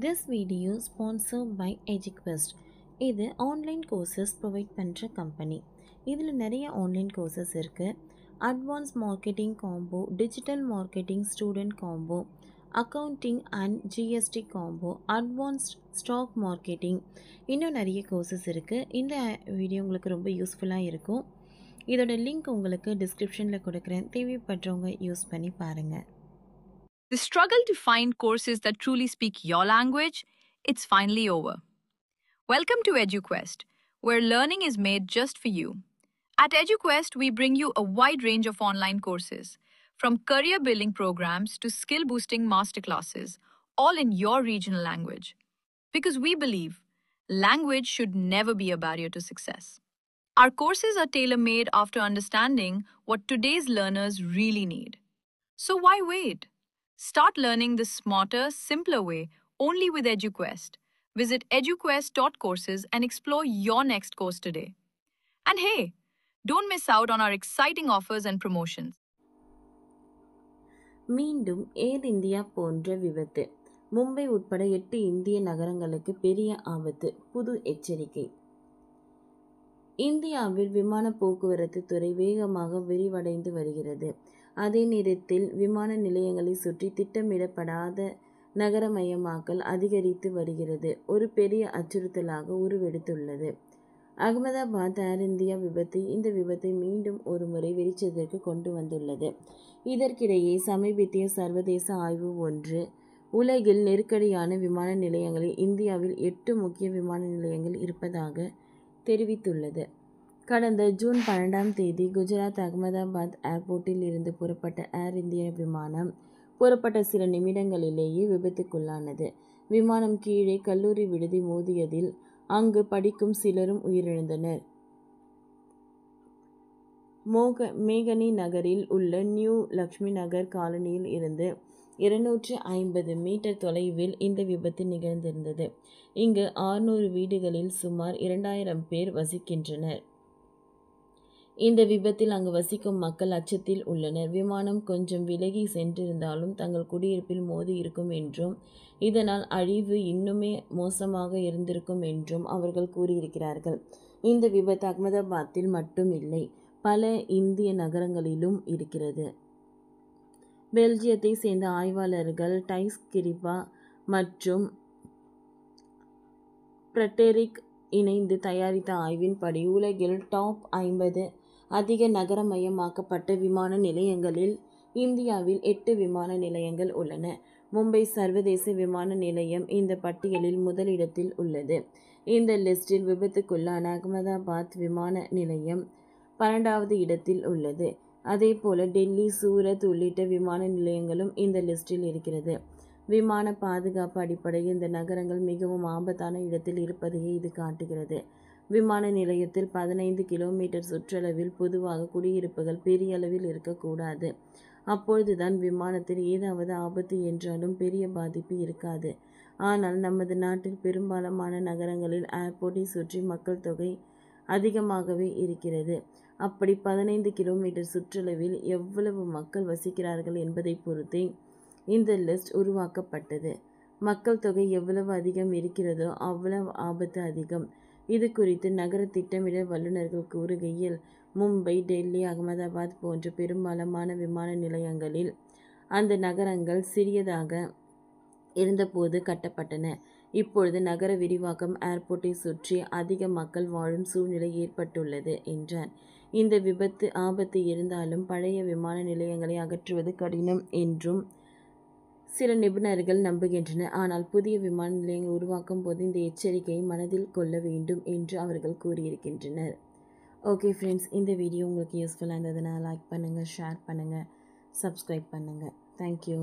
This video sponsored by EduQuest. இது online courses provide பண்ணுற company. இதில் நிறைய ஆன்லைன் கோர்சஸ் இருக்குது. Advance marketing combo, digital marketing student combo, accounting and GST combo, advanced stock marketing, இன்னும் நிறைய courses இருக்குது. இந்த வீடியோ உங்களுக்கு ரொம்ப யூஸ்ஃபுல்லாக இருக்கும். இதோட லிங்க் உங்களுக்கு டிஸ்கிரிப்ஷனில் கொடுக்குறேன். தேவைப்படுறவங்க யூஸ் பண்ணி பாருங்கள். The struggle to find courses that truly speak your language, it's finally over. Welcome to EduQuest, where learning is made just for you. At EduQuest, we bring you a wide range of online courses, from career building programs to skill boosting masterclasses, all in your regional language. Because we believe language should never be a barrier to success. Our courses are tailor-made after understanding what today's learners really need. So why wait? Start learning the smarter, simpler way only with EduQuest. Visit eduquest.courses and explore your next course today. And hey, don't miss out on our exciting offers and promotions. மீண்டும் ஏர் India போன்ற விபத்து. மும்பை உட்பட 8 இந்திய நகரங்களுக்கு பெரிய ஆபத்து. புது எச்சரிக்கை. இந்தியாவில் விமான போக்குவரத்து துறை வேகமாக விரிவடைந்து வருகிறது. அதே நேரத்தில் விமான நிலையங்களை சுற்றி திட்டமிடப்படாத நகரமயமாக்கல் அதிகரித்து வருகிறது. ஒரு பெரிய அச்சுறுத்தலாக உருவெடுத்துள்ளது. அகமதாபாத் ஏர் இந்தியா விபத்து இந்த விபத்தை மீண்டும் ஒரு முறை வெளிச்சத்திற்கு கொண்டு வந்துள்ளது. இதற்கிடையே சமீபத்திய சர்வதேச ஆய்வு ஒன்று உலகில் நெருக்கடியான விமான நிலையங்களில் இந்தியாவில் 8 முக்கிய விமான நிலையங்கள் இருப்பதாக தெரிவித்துள்ளது. கடந்த ஜூன் 12ஆம் தேதி குஜராத் அகமதாபாத் ஏர்போர்ட்டில் இருந்து புறப்பட்ட ஏர் இந்தியா விமானம் புறப்பட்ட சில நிமிடங்களிலேயே விபத்துக்குள்ளானது. விமானம் கீழே கல்லூரி விடுதி மோதியதில் அங்கு படிக்கும் சிலரும் உயிரிழந்தனர். மேகனி நகரில் உள்ள நியூ லக்ஷ்மி நகர் காலனியில் இருந்து 250 மீட்டர் தொலைவில் இந்த விபத்து நிகழ்ந்திருந்தது. இங்கு 600 வீடுகளில் சுமார் 2000 பேர் வசிக்கின்றனர். இந்த விபத்தில் அங்கு வசிக்கும் மக்கள் அச்சத்தில் உள்ளனர். விமானம் கொஞ்சம் விலகி சென்றிருந்தாலும் தங்கள் குடியிருப்பில் மோதி இருக்கும் என்றும் இதனால் அழிவு இன்னுமே மோசமாக இருந்திருக்கும் என்றும் அவர்கள் கூறியிருக்கிறார்கள். இந்த விபத்து அகமதாபாத்தில் மட்டும் இல்லை, பல இந்திய நகரங்களிலும் இருக்கிறது. பெல்ஜியத்தை சேர்ந்த ஆய்வாளர்கள் டைஸ் கிரிபா மற்றும் பிரட்டெரிக் இணைந்து தயாரித்த ஆய்வின்படி உலகில் டாப் 50 அதிக நகரமயமாக்கப்பட்ட விமான நிலையங்களில் இந்தியாவில் 8 விமான நிலையங்கள் உள்ளன. மும்பை சர்வதேச விமான நிலையம் இந்த பட்டியலில் முதலிடத்தில் உள்ளது. இந்த லிஸ்டில் விபத்துக்குள்ளான அகமதாபாத் விமான நிலையம் 12வது இடத்தில் உள்ளது. அதேபோல டெல்லி, சூரத் உள்ளிட்ட விமான நிலையங்களும் இந்த லிஸ்டில் இருக்கிறது. விமான பாதுகாப்பு அடிப்படையில் இந்த நகரங்கள் மிகவும் ஆபத்தான இடத்தில் இருப்பதையே இது காட்டுகிறது. விமான நிலையத்தில் 15 கிலோமீட்டர் சுற்றளவில் பொதுவாக குடியிருப்புகள் பெரிய அளவில் இருக்கக்கூடாது. அப்பொழுதுதான் விமானத்தில் ஏதாவது ஆபத்து என்றாலும் பெரிய பாதிப்பு இருக்காது. ஆனால் நமது நாட்டில் பெரும்பாலான நகரங்களில் ஏர்போர்ட்டை சுற்றி மக்கள் தொகை அதிகமாகவே இருக்கிறது. அப்படி 15 கிலோமீட்டர் சுற்றளவில் எவ்வளவு மக்கள் வசிக்கிறார்கள் என்பதை பொறுத்தே இந்த லிஸ்ட் உருவாக்கப்பட்டது. மக்கள் தொகை எவ்வளவு அதிகம் இருக்கிறதோ அவ்வளவு ஆபத்து அதிகம். இது குறித்து நகர திட்டமிடல் வல்லுநர்கள் கூறுகையில், மும்பை, டெல்லி, அகமதாபாத் போன்ற பெரும்பாலான விமான நிலையங்களில் அந்த நகரங்கள் சிறியதாக இருந்தபோது கட்டப்பட்டன. இப்பொழுது நகர விரிவாக்கம் ஏர்போர்ட்டை சுற்றி அதிக மக்கள் வாழும் சூழ்நிலை ஏற்பட்டுள்ளது என்றார். இந்த விபத்து ஆபத்து இருந்தாலும் பழைய விமான நிலையங்களை அகற்றுவது கடினம் என்றும் சில நிபுணர்கள் நம்புகின்றனர். ஆனால் புதிய விமான நிலையங்கள் உருவாக்கும் போது இந்த எச்சரிக்கையை மனதில் கொள்ள வேண்டும் என்று அவர்கள் கூறியிருக்கின்றனர். ஓகே ஃப்ரெண்ட்ஸ், இந்த வீடியோ உங்களுக்கு யூஸ்ஃபுல்லாக இருந்ததுன்னா லைக் பண்ணுங்கள், ஷேர் பண்ணுங்கள், சப்ஸ்கிரைப் பண்ணுங்கள். தேங்க்யூ.